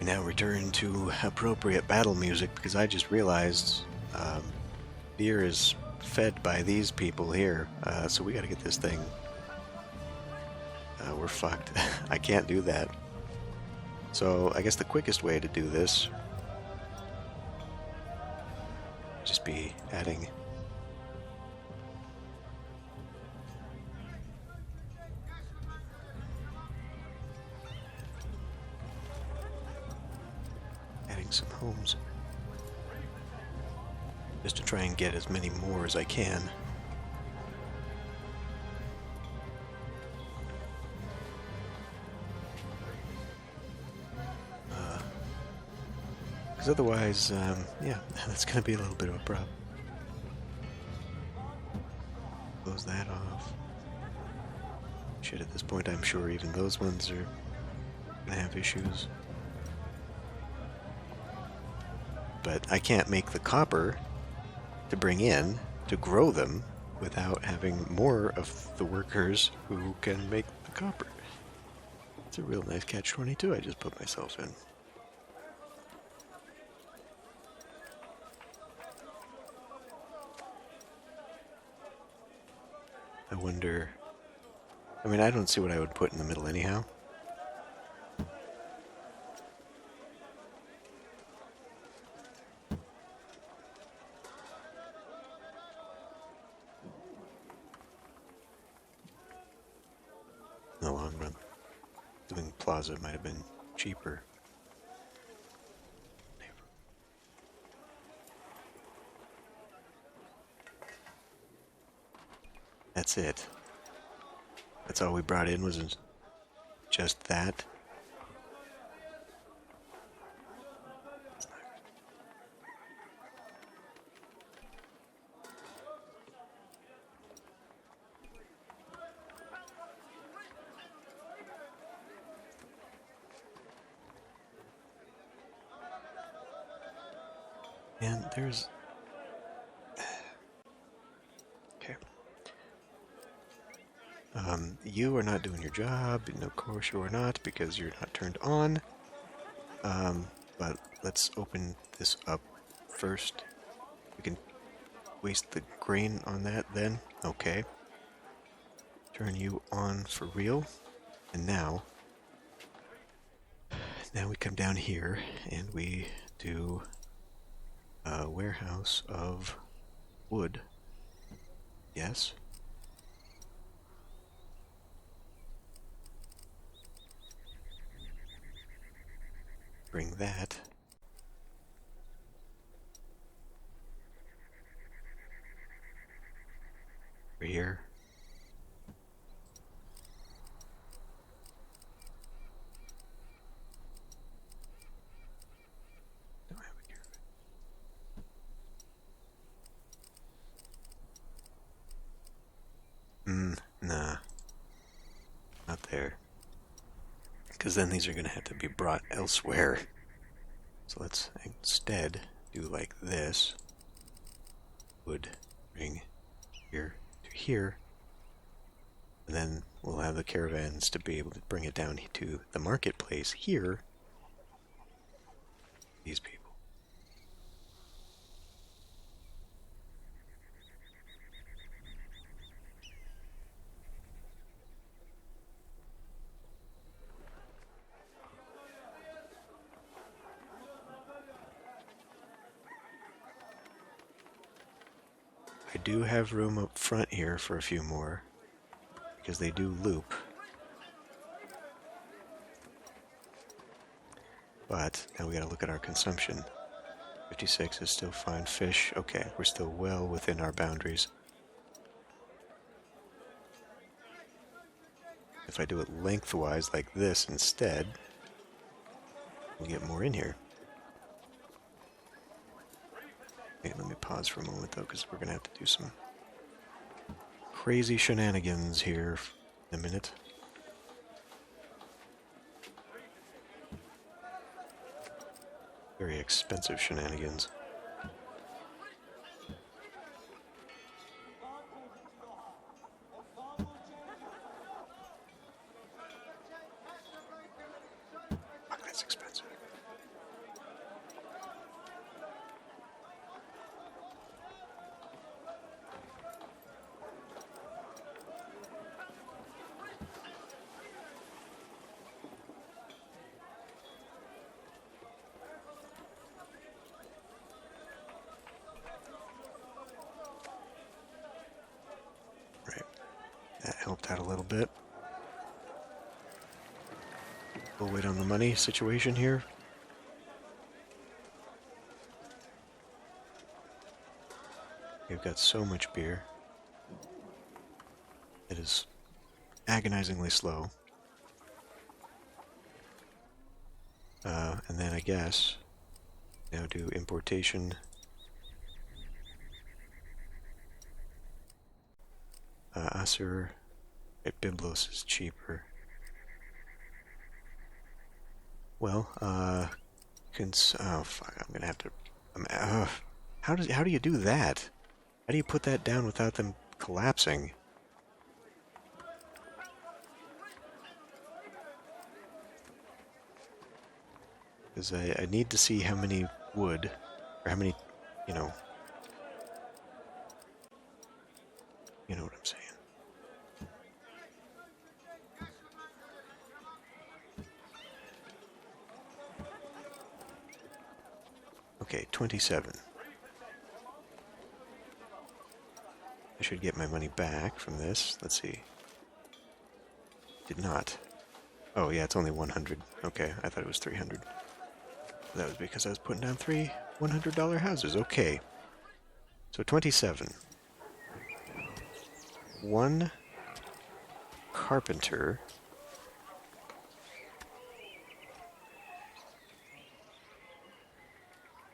We now return to appropriate battle music because I just realized beer is fed by these people here, so we gotta get this thing. We're fucked. I can't do that. So I guess the quickest way to do this just be adding some homes just to try and get as many more as I can. Because otherwise, yeah, that's going to be a little bit of a problem. Close that off. Shit, at this point I'm sure even those ones are going to have issues. But I can't make the copper to bring in to grow them without having more of the workers who can make the copper. It's a real nice catch-22 I just put myself in. I wonder... I mean, I don't see what I would put in the middle anyhow. In the long run, doing plaza might have been cheaper. That's it. That's all we brought in was just that. And there's... Okay. You are not doing your job, and of course you are not, because you're not turned on. But let's open this up first. We can waste the grain on that then. Okay. Turn you on for real. And now we come down here, and we do a warehouse of wood. Yes? Bring that. Over here. Don't have it here. Nah. Not there. Because then these are going to have to be brought elsewhere. So let's instead do like this. Would bring here to here. And then we'll have the caravans to be able to bring it down to the marketplace here. These people. I do have room up front here for a few more, because they do loop. But now we gotta look at our consumption. 56 is still fine. Fish, okay, we're still well within our boundaries. If I do it lengthwise like this instead, we'll get more in here. Okay, let me pause for a moment though, because we're gonna have to do some crazy shenanigans here in a minute. Very expensive shenanigans. Fuck, that's expensive. helped out a little bit. We'll wait on the money situation here. We've got so much beer. It is agonizingly slow. And then I guess now do importation. Acer at Byblos is cheaper. Well, oh fuck! I'm gonna have to. How do you do that? How do you put that down without them collapsing? Because I need to see how many wood, or how many, you know what I'm saying. Okay, 27. I should get my money back from this. Let's see. Did not. Oh yeah, it's only 100. Okay, I thought it was 300. That was because I was putting down 3 $100 houses. Okay. So 27. 1 carpenter.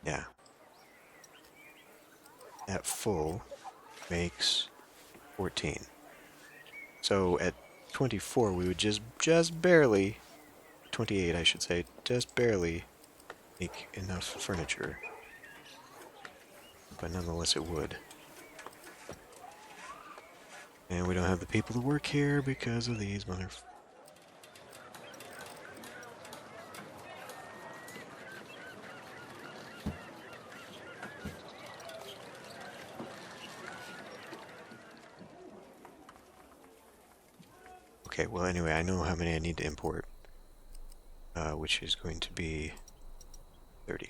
Yeah. At full makes 14. So at 24 we would just barely, 28 I should say, just barely make enough furniture. But nonetheless it would. And we don't have the people to work here because of these motherfuckers. Okay, well anyway, I know how many I need to import, which is going to be 30.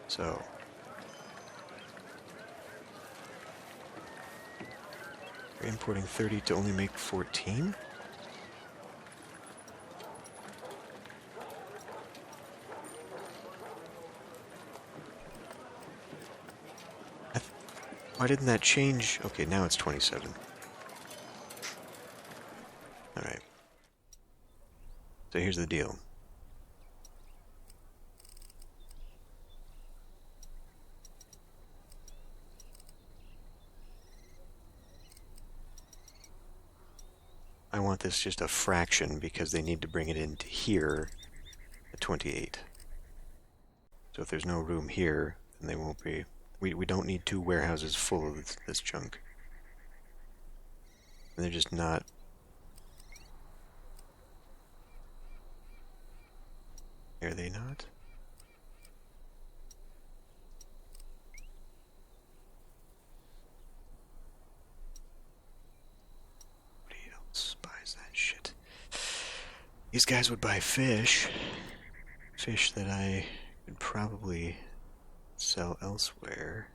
So, we're importing 30 to only make 14? Why didn't that change? Okay, now it's 27. Alright. So here's the deal. I want this just a fraction because they need to bring it into here at 28. So if there's no room here, then they won't be... We don't need 2 warehouses full of this junk. And they're just not... Are they not? Nobody else buys that shit. These guys would buy fish. Fish that I could probably sell elsewhere.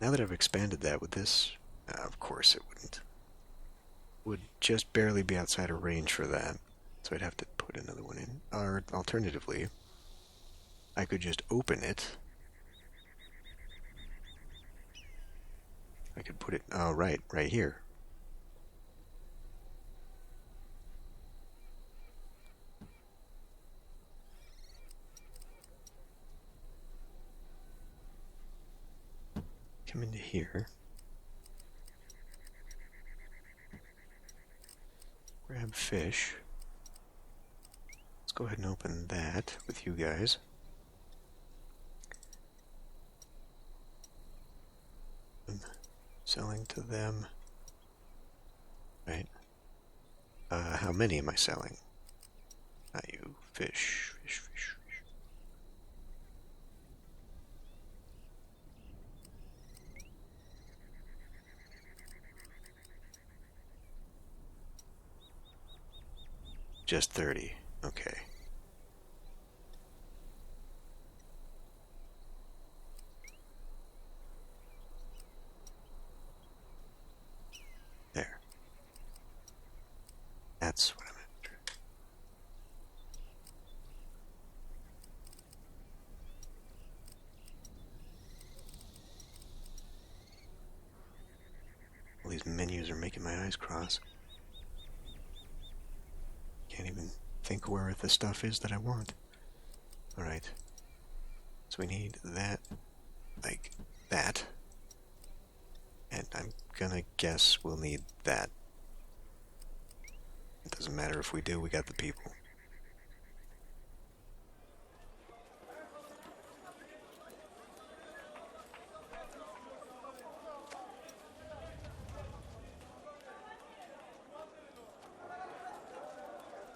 Now that I've expanded that with this, of course it wouldn't. Would just barely be outside of range for that. So I'd have to put another one in. Or alternatively, I could just open it. I could put it, oh right here. Come into here. Grab fish. Let's go ahead and open that with you guys. I'm selling to them. Right. How many am I selling? Not you. Fish. just 30. Okay. There. That's what I'm after. All these menus are making my eyes cross. Can't even think where the stuff is that I want. Alright. So we need that, like that. And I'm gonna guess we'll need that. It doesn't matter if we do, we got the people.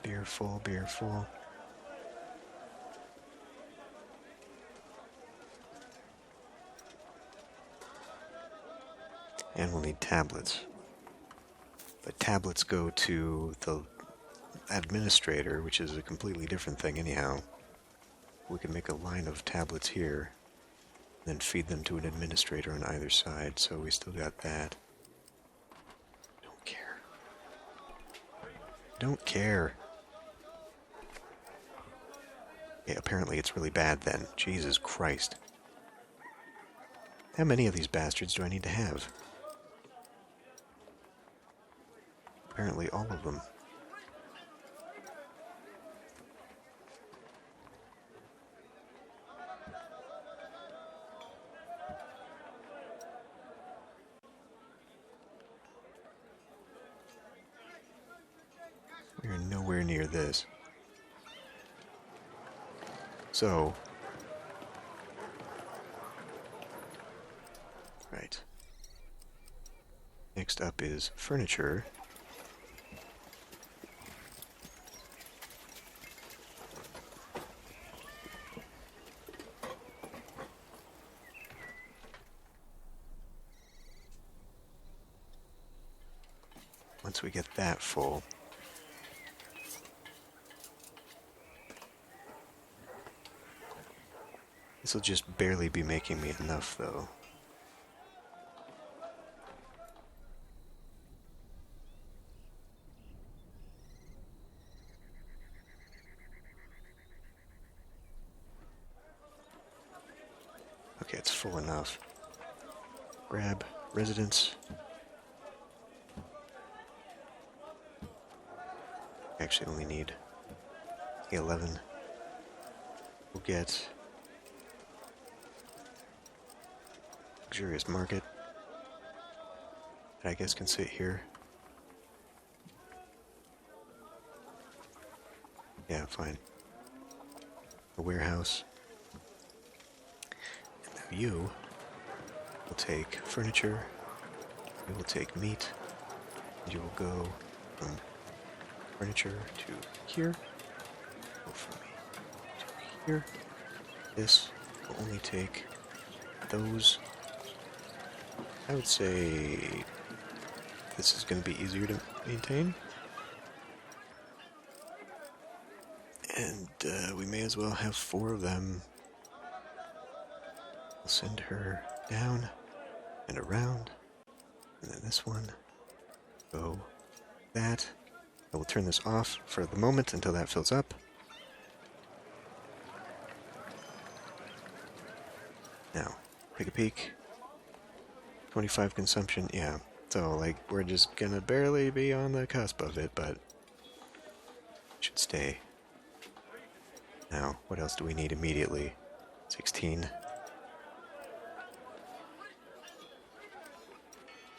Beer full, beer full. And we'll need tablets. But tablets go to the administrator, which is a completely different thing anyhow. We can make a line of tablets here, then feed them to an administrator on either side, so we still got that. Don't care. Don't care. Yeah, apparently it's really bad then. Jesus Christ. How many of these bastards do I need to have? Apparently all of them. We are nowhere near this. So... Right. Next up is furniture. Once we get that full, this will just barely be making me enough, though. Okay, it's full enough. Grab residence. Actually only need 11. We'll get luxurious market. That I guess can sit here. Yeah, fine. A warehouse. And now you will take furniture. You will take meat. And you will go from furniture to here. Go from me to here. This will only take those. I would say this is going to be easier to maintain. And we may as well have 4 of them. I'll send her down and around. And then this one. Go that. I will turn this off for the moment until that fills up. Now, take a peek. 25 consumption, yeah. So, like, we're just gonna barely be on the cusp of it, but it should stay. Now, what else do we need immediately? 16.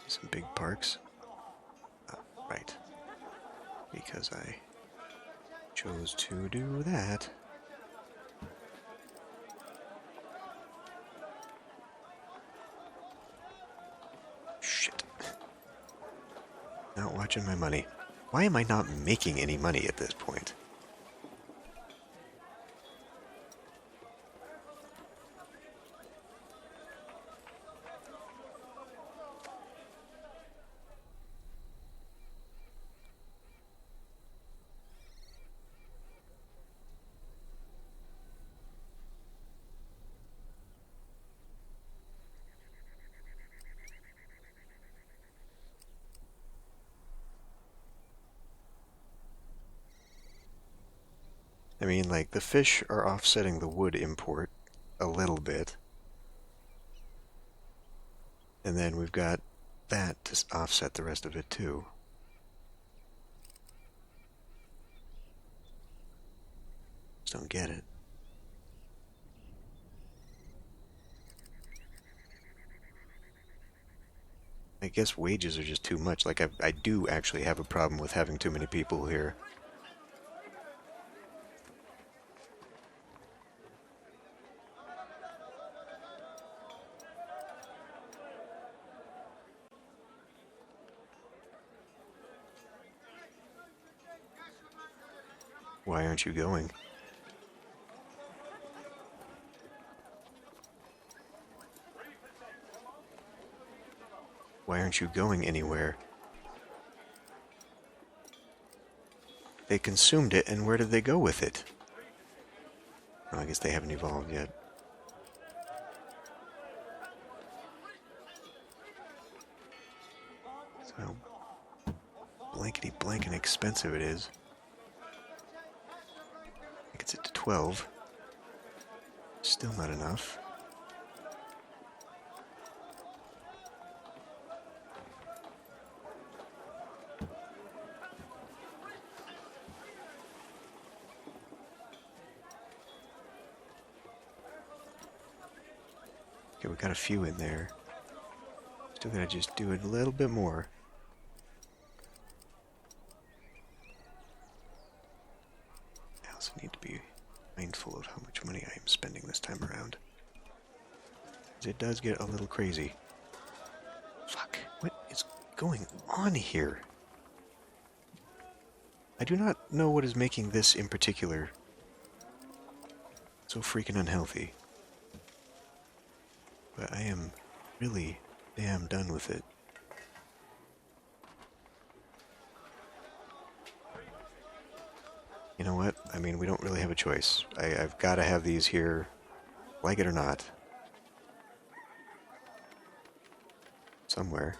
Some big parks. Right. Because I chose to do that. Shit. Not watching my money. Why am I not making any money at this point? mean, like, the fish are offsetting the wood import a little bit. And then we've got that to offset the rest of it, too. Just don't get it. I guess wages are just too much. Like, I do actually have a problem with having too many people here. Why aren't you going? Why aren't you going anywhere? They consumed it, and where did they go with it? Oh, I guess they haven't evolved yet. So blankety blank and expensive it is. That gets it to 12. Still not enough. Okay, we got a few in there. Still gotta just do it a little bit more. I also need to be mindful of how much money I am spending this time around. Because it does get a little crazy. Fuck, what is going on here? I do not know what is making this in particular so freaking unhealthy. But I am really damn done with it. You know what? I mean, we don't really have a choice. I've got to have these here, like it or not. Somewhere.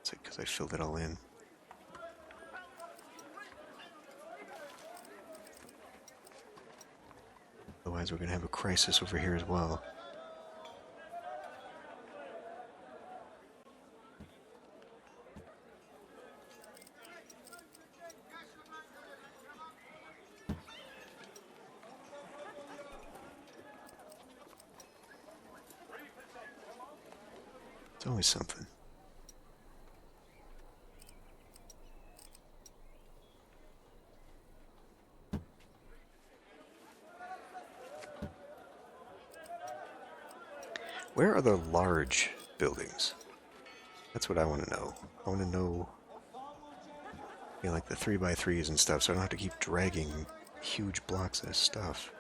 It's like because I filled it all in. Otherwise, we're going to have a crisis over here as well. It's always something. Where are the large buildings? That's what I want to know. I want to know, you know, like the 3x3s and stuff, so I don't have to keep dragging huge blocks of stuff.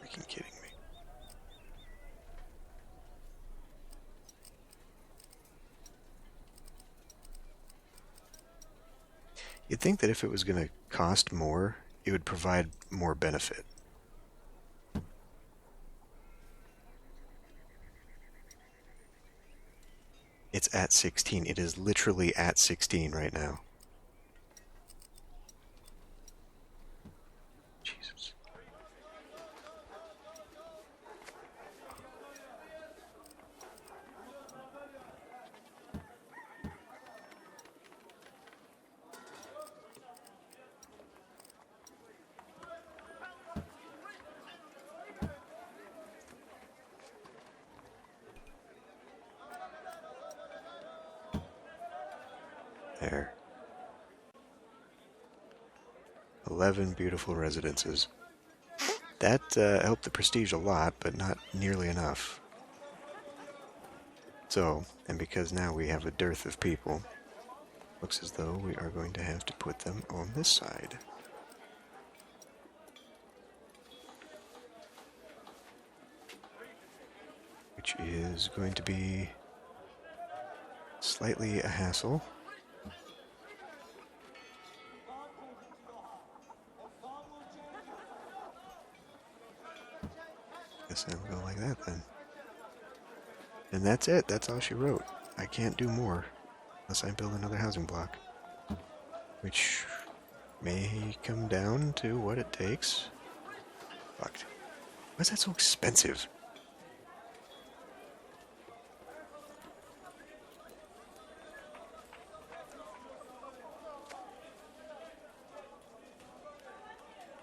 Freaking kidding me. You'd think that if it was going to cost more, it would provide more benefit. It's at 16. It is literally at 16 right now. Jesus. There. 11 beautiful residences. That helped the prestige a lot, but not nearly enough. So, and because now we have a dearth of people, looks as though we are going to have to put them on this side. which is going to be slightly a hassle. Guess I'll go like that then. And that's it. That's all she wrote. I can't do more unless I build another housing block, which may come down to what it takes. Fuck. Why is that so expensive?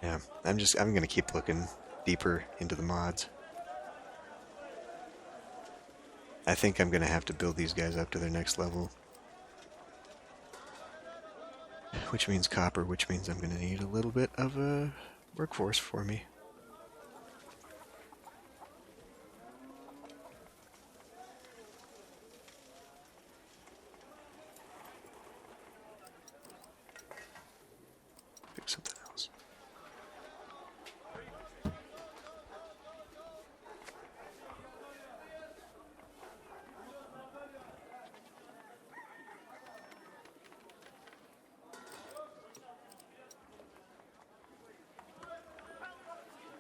Yeah, I'm gonna keep looking deeper into the mods. I think I'm gonna have to build these guys up to their next level. Which means copper, which means I'm gonna need a little bit of a workforce for me. Pick something else.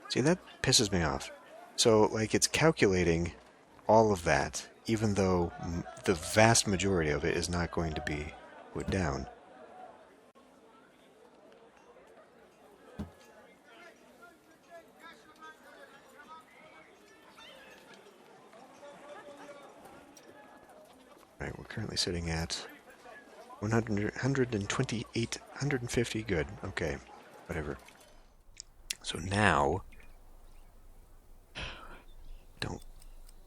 See, that pisses me off. So, like, it's calculating all of that, even though the vast majority of it is not going to be put down. Right, we're currently sitting at 100, 128, 150, good, okay, whatever. So now,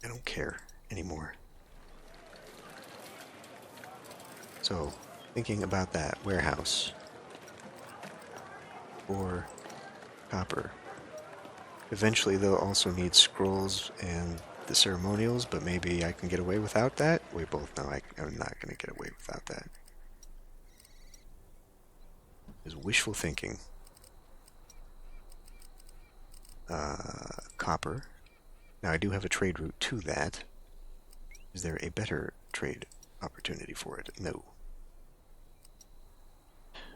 I don't care anymore. So, thinking about that warehouse for copper. Eventually they'll also need scrolls and the ceremonials, but maybe I can get away without that. We both know I'm not going to get away without that. It's wishful thinking. Copper. Now I do have a trade route to that. Is there a better trade opportunity for it? No.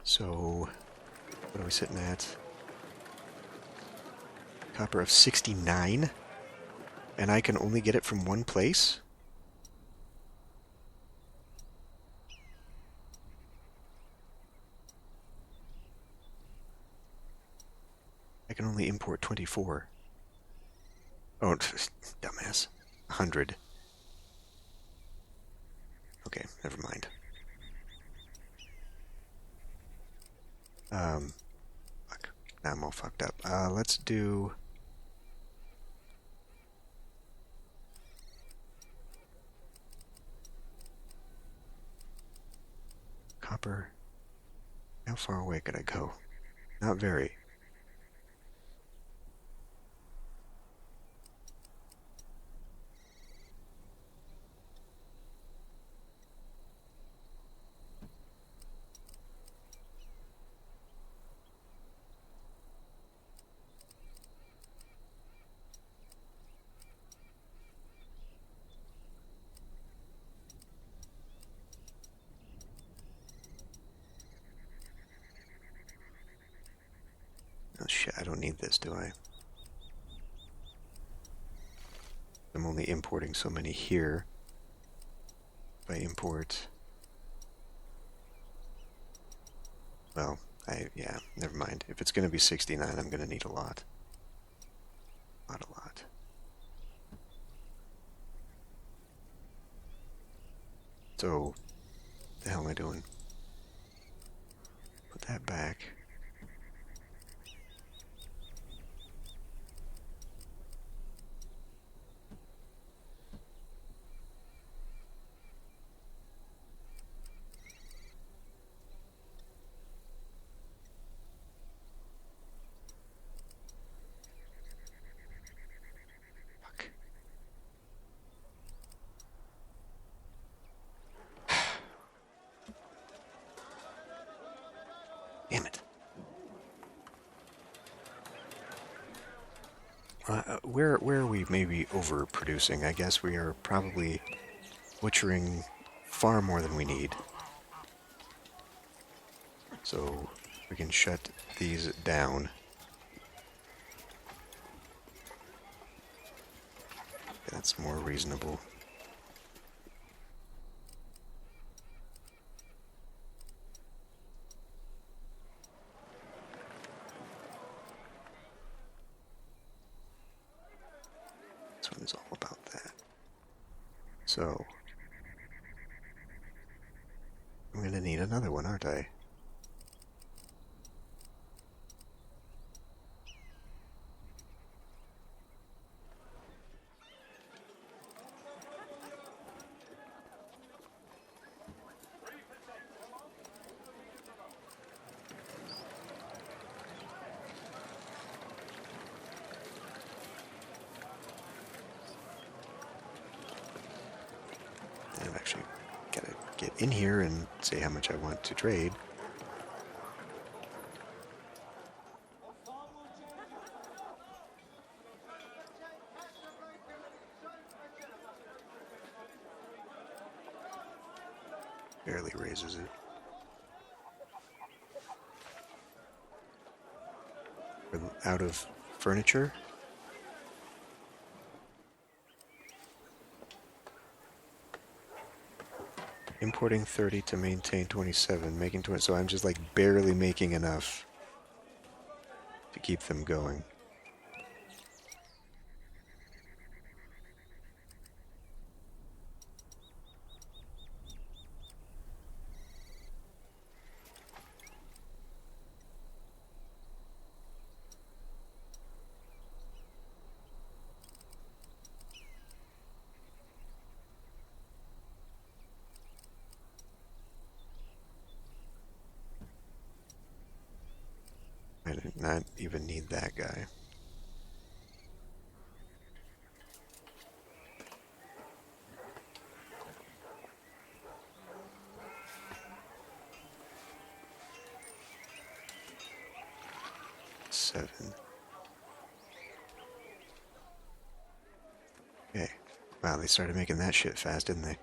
So, what are we sitting at? Copper of 69? And I can only get it from one place? I can only import 24. Oh, dumbass. 100. Okay, never mind. Fuck. Now I'm all fucked up. Let's do... Copper. How far away could I go? Not very. Oh shit, I don't need this, do I? I'm only importing so many here. If I import... Well, yeah, never mind. If it's going to be 69, I'm going to need a lot. A lot. So, what the hell am I doing? Put that back. Damn it. where are we maybe overproducing? I guess we are probably butchering far more than we need. So we can shut these down. That's more reasonable. This one's all about that. So, I'm gonna need another one, aren't I? I've actually got to get in here and say how much I want to trade. Barely raises it. We're out of furniture. Importing 30 to maintain 27, making 20, so I'm just like barely making enough to keep them going. I did not even need that guy. Seven. Okay. Wow, they started making that shit fast, didn't they?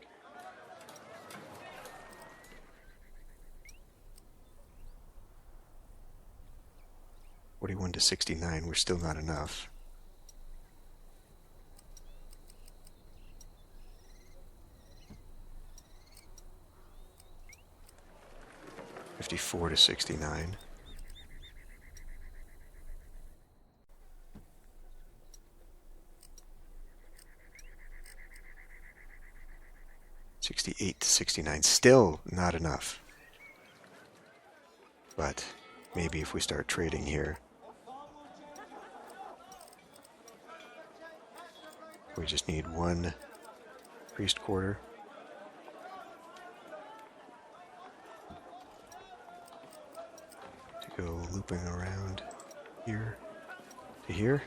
$41 to $69, we're still not enough. $54 to $69. $68 to $69, still not enough. But maybe if we start trading here, we just need one priest quarter. To go looping around here to here.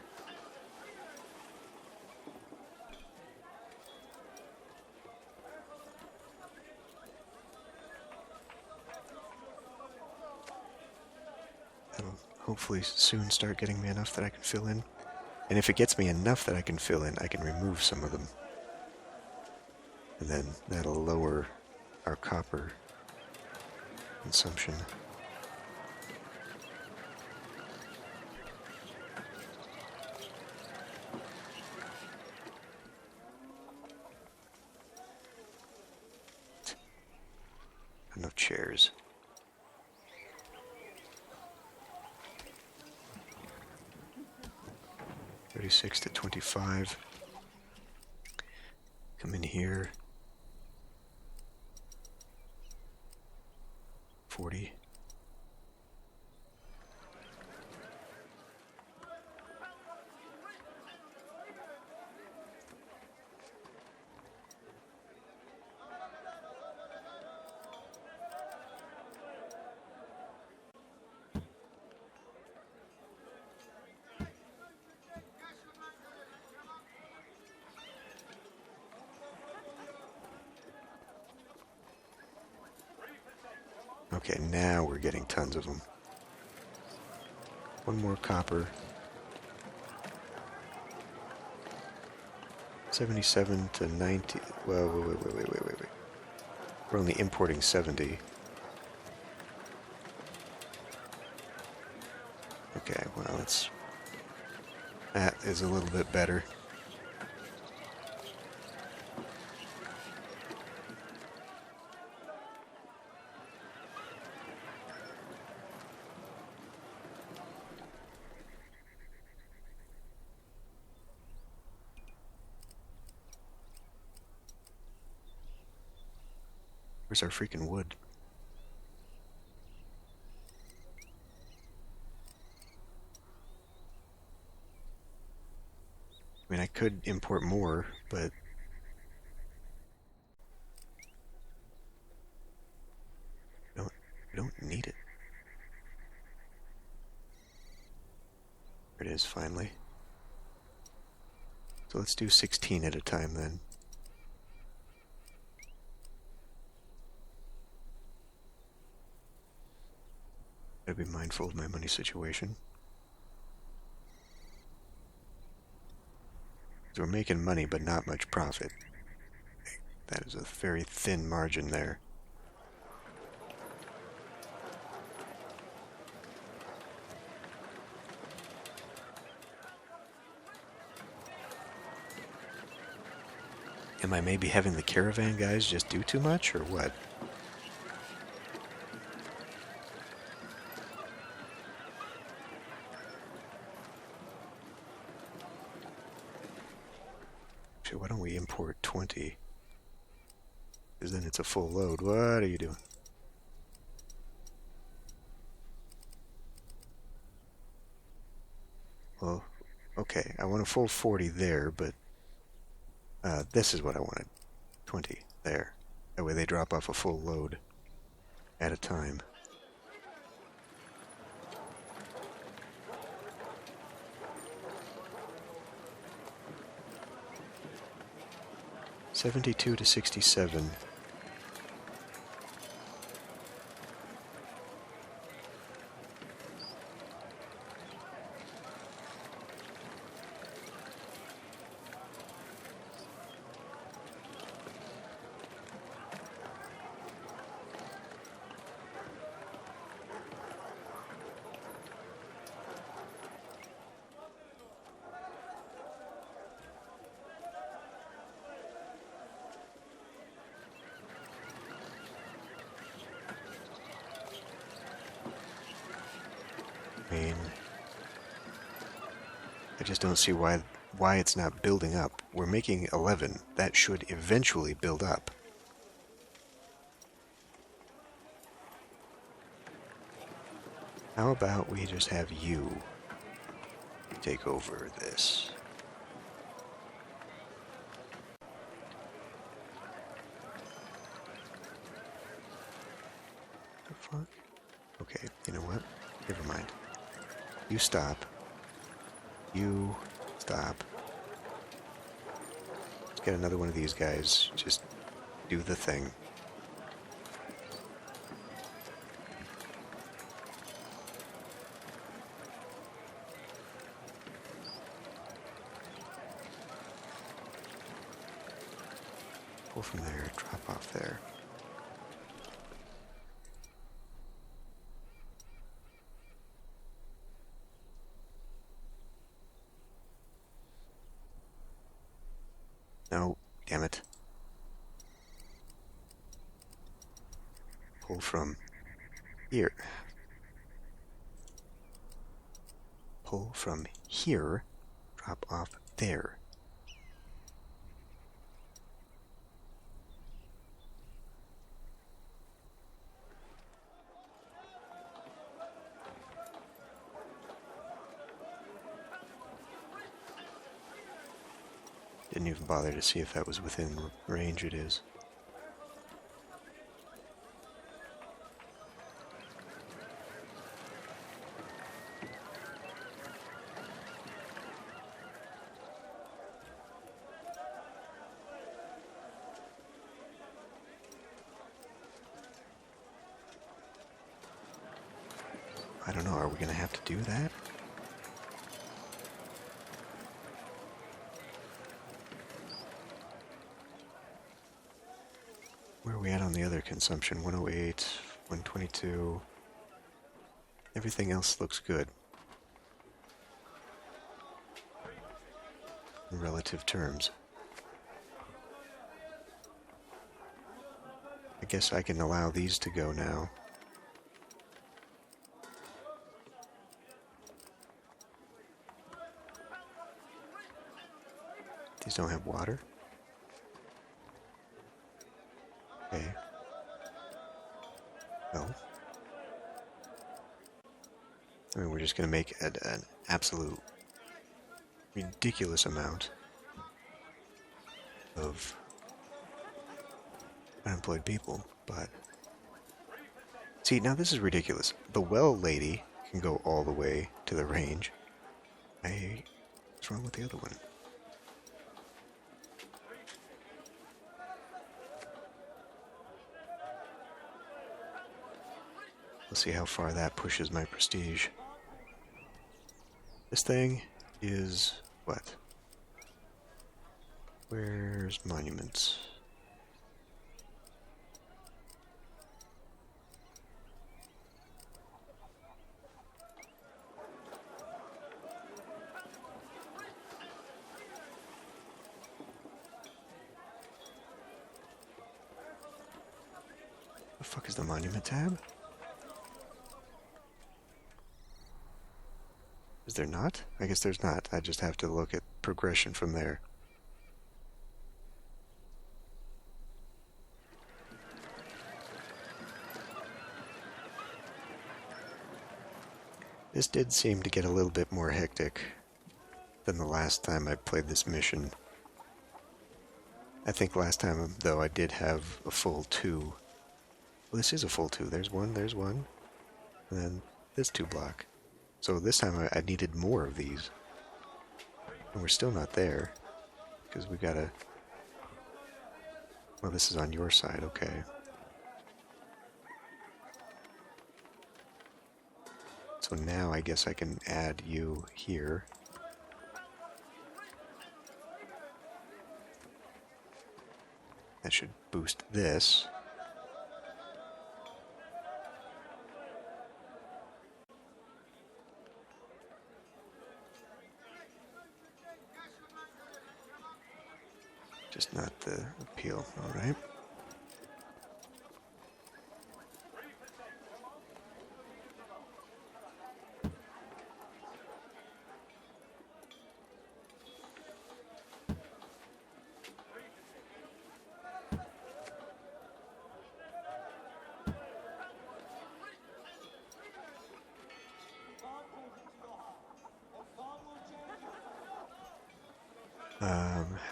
That'll hopefully soon start getting me enough that I can fill in. And if it gets me enough that I can fill in, I can remove some of them. And then that'll lower our copper consumption. Enough chairs. $36 to $25. Come in here. 40. Okay, now we're getting tons of them. One more copper. 77 to 90. Well, wait. We're only importing 70. Okay, well, that is a little bit better. Where's our freaking wood? I mean, I could import more, but we don't need it. There it is, finally. So let's do 16 at a time then. Gotta be mindful of my money situation. So we're making money, but not much profit. That is a very thin margin there. Am I maybe having the caravan guys just do too much, or what? Actually, why don't we import 20? Because then it's a full load. What are you doing? Well, okay, I want a full 40 there, but this is what I wanted. 20 there. That way they drop off a full load at a time. $72 to $67. I mean, I just don't see why it's not building up. We're making 11. That should eventually build up. How about we just have you take over this? The fuck? Okay, you know what? Never mind. You stop. You stop. Let's get another one of these guys. Just do the thing. Pull from there, drop off there. No, damn it. Pull from here. Pull from here, drop off there. Didn't even bother to see if that was within range. It is. I don't know, are we going to have to do that? Where are we at on the other consumption? 108, 122. Everything else looks good. In relative terms. I guess I can allow these to go now. These don't have water? Okay. Well. I mean, we're just going to make an absolute ridiculous amount of unemployed people, but... See, now this is ridiculous. The well lady can go all the way to the range. What's wrong with the other one? We'll see how far that pushes my prestige. This thing is what? Where's monuments? The fuck is the monument tab? Is there not? I guess there's not. I just have to look at progression from there. This did seem to get a little bit more hectic than the last time I played this mission. I think last time, though, I did have a full 2. Well, this is a full 2. There's one, and then this 2 block. So this time I needed more of these. And we're still not there. Because we gotta... Well, this is on your side, okay. So now I guess I can add you here. That should boost this. Just not the appeal, alright.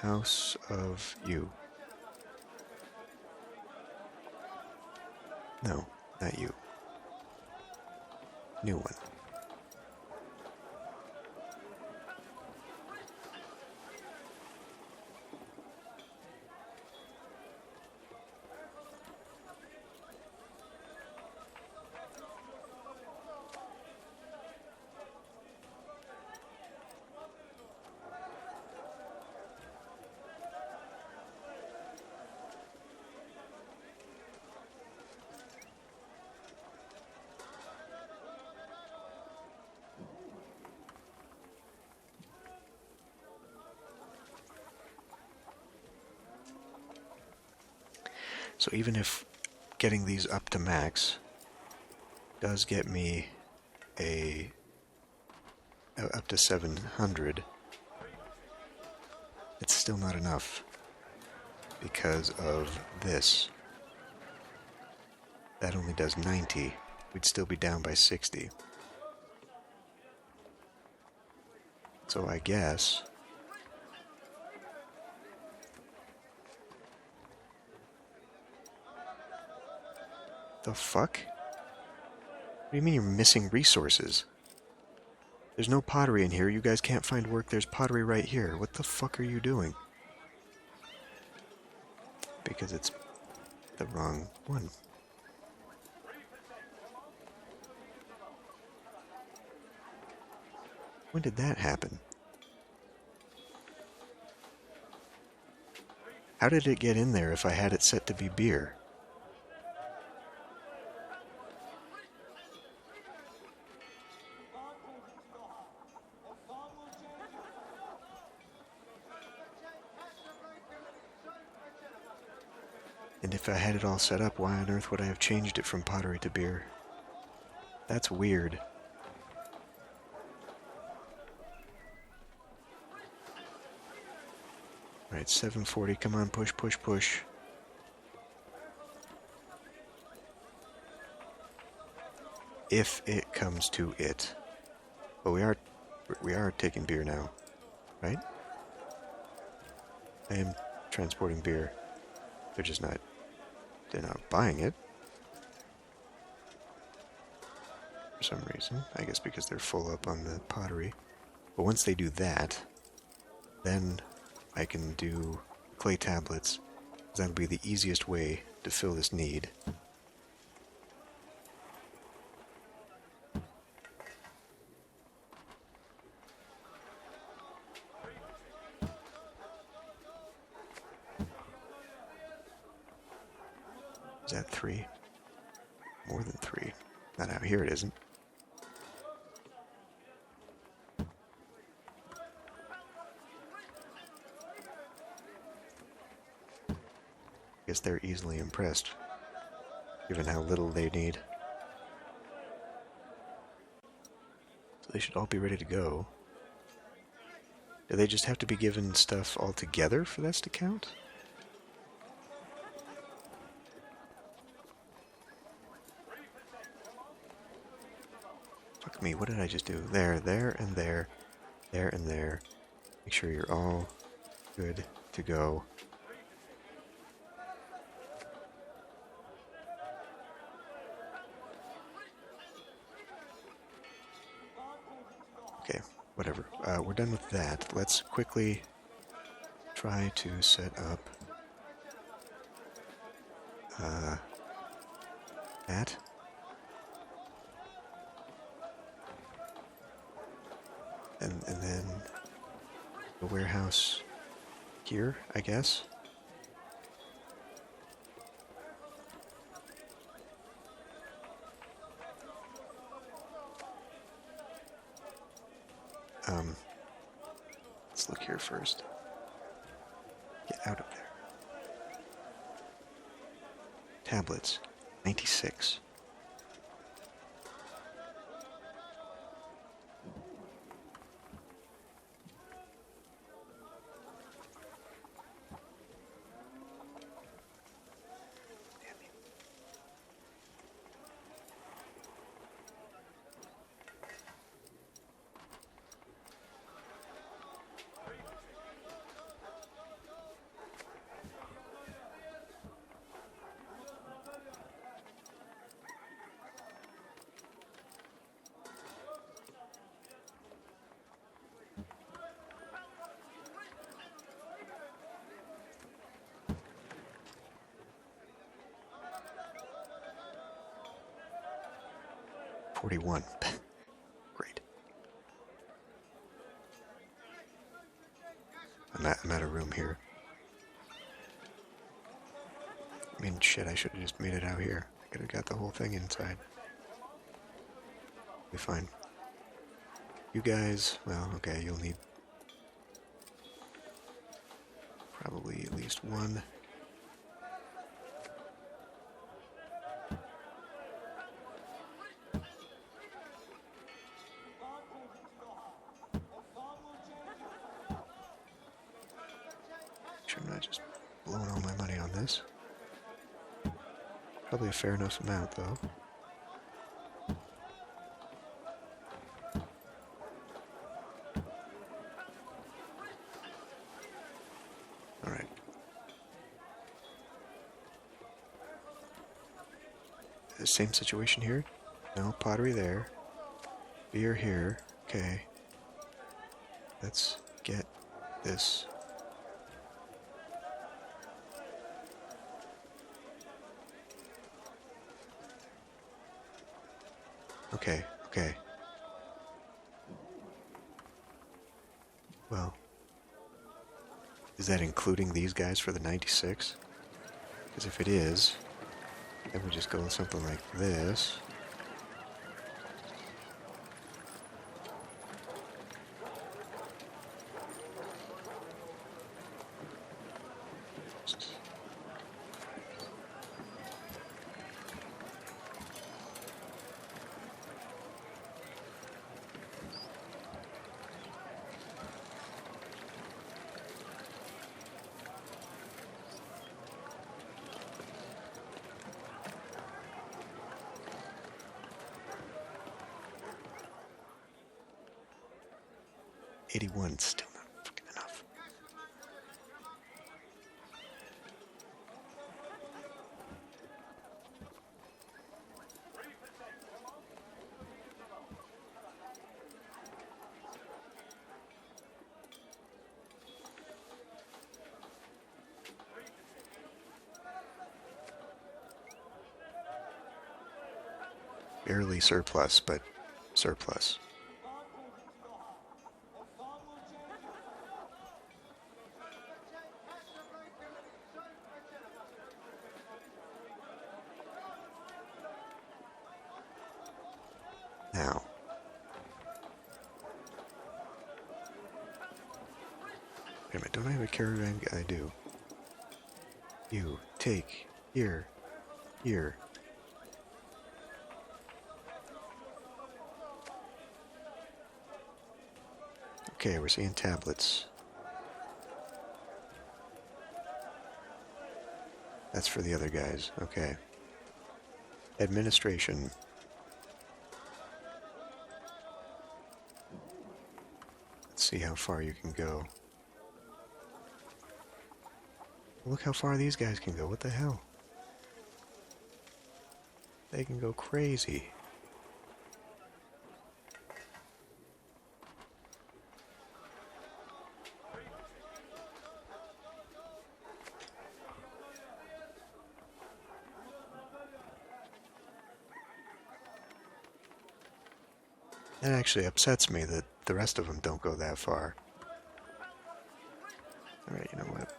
House of you. No, not you. New one. So even if getting these up to max does get me up to 700, it's still not enough because of this. That only does 90. We'd still be down by 60. So I guess... The fuck? What do you mean you're missing resources? There's no pottery in here. You guys can't find work. There's pottery right here. What the fuck are you doing? Because it's the wrong one. When did that happen? How did it get in there if I had it set to be beer? And if I had it all set up, why on earth would I have changed it from pottery to beer? That's weird. Alright, 740, come on, push, push, push. If it comes to it. But we are taking beer now, right? I am transporting beer. They're not buying it. For some reason. I guess because they're full up on the pottery. But once they do that, then I can do clay tablets. That'll be the easiest way to fill this need. Is that 3? More than 3. Not out here, it isn't. Guess they're easily impressed, given how little they need. So they should all be ready to go. Do they just have to be given stuff all together for this to count? Fuck me, what did I just do? There, there, and there. There and there. Make sure you're all good to go. Okay, whatever. We're done with that. Let's quickly try to set up that. And then the warehouse here, I guess. Let's look here first. Get out of there. Tablets, 96. $41. Great. I'm out of room here. I mean, shit, I should have just made it out here. I could have got the whole thing inside. Be fine. You guys, well, okay, you'll need probably at least one. I'm not just blowing all my money on this. Probably a fair enough amount, though. Alright. The same situation here? No, pottery there. Beer here. Okay. Let's get this. Okay, okay. Well, is that including these guys for the 96? Because if it is, then we just go with something like this. 81, still not fucking enough. Barely surplus, but surplus. Now. Wait a minute, don't I have a caravan? I do. You, take, here, here. Okay, we're seeing tablets. That's for the other guys, okay. Administration. Let's see how far you can go. Look how far these guys can go, what the hell? They can go crazy. That actually upsets me that the rest of them don't go that far. Alright, you know what?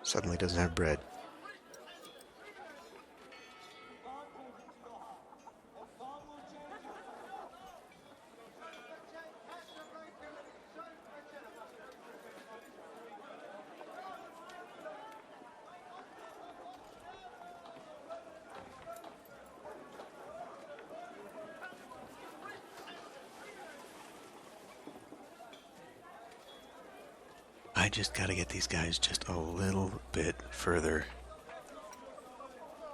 Suddenly doesn't have bread. I just gotta get these guys just a little bit further.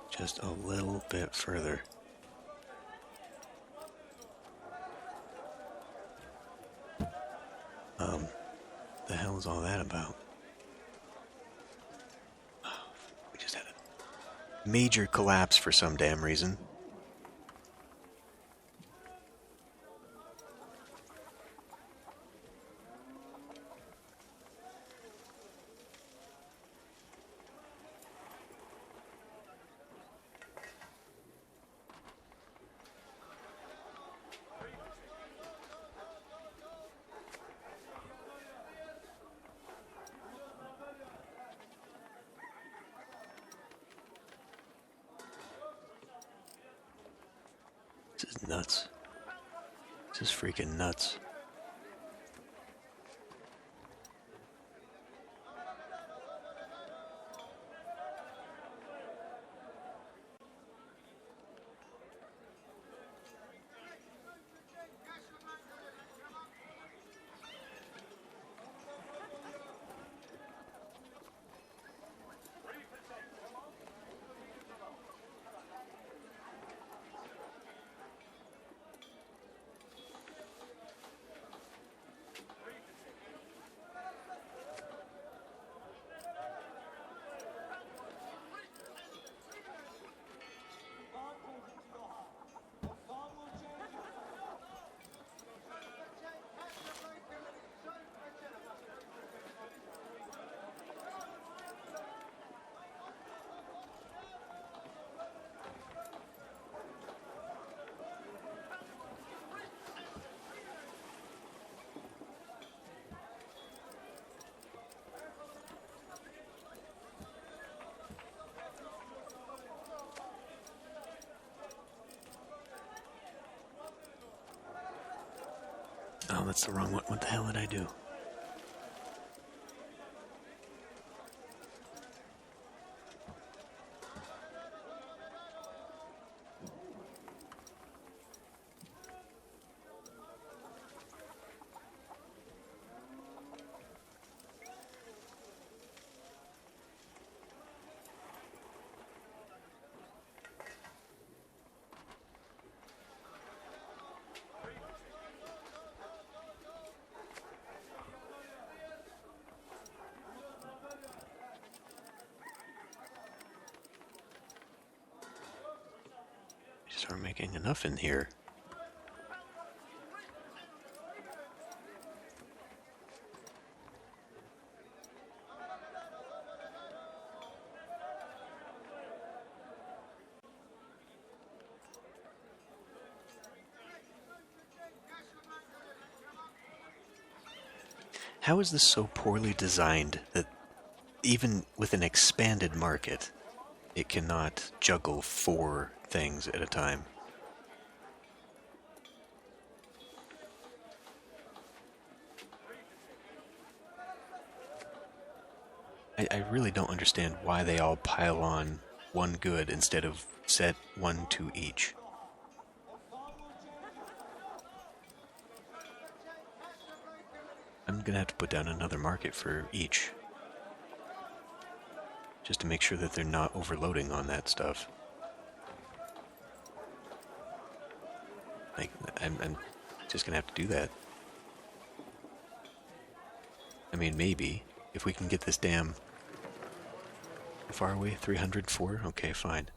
Just a little bit further. The hell is all that about? Oh, we just had a major collapse for some damn reason. This is nuts. This is freaking nuts. Oh, that's the wrong one. What the hell did I do? Just aren't making enough in here. How is this so poorly designed that even with an expanded market, it cannot juggle 4 things at a time? I really don't understand why they all pile on one good instead of set 1 to each. I'm gonna have to put down another market for each, just to make sure that they're not overloading on that stuff. Like, I'm just gonna have to do that. I mean, maybe, if we can get this dam... How far away? 304? Okay, fine.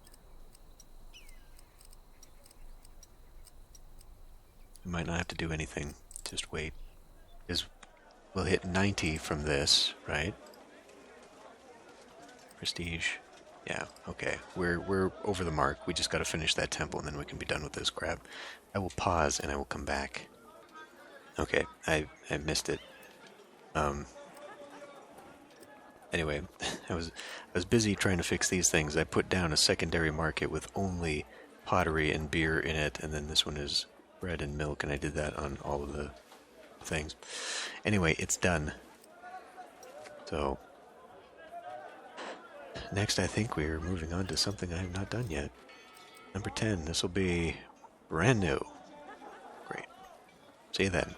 We might not have to do anything, just wait. Because we'll hit 90 from this, right? Prestige. Yeah, okay. We're over the mark. We just gotta finish that temple and then we can be done with this crap. I will pause and I will come back. Okay, I missed it. Anyway, I was busy trying to fix these things. I put down a secondary market with only pottery and beer in it, and then this one is bread and milk, and I did that on all of the things. Anyway, it's done. So, next I think we're moving on to something I have not done yet. Number 10, this will be brand new. Great. See you then.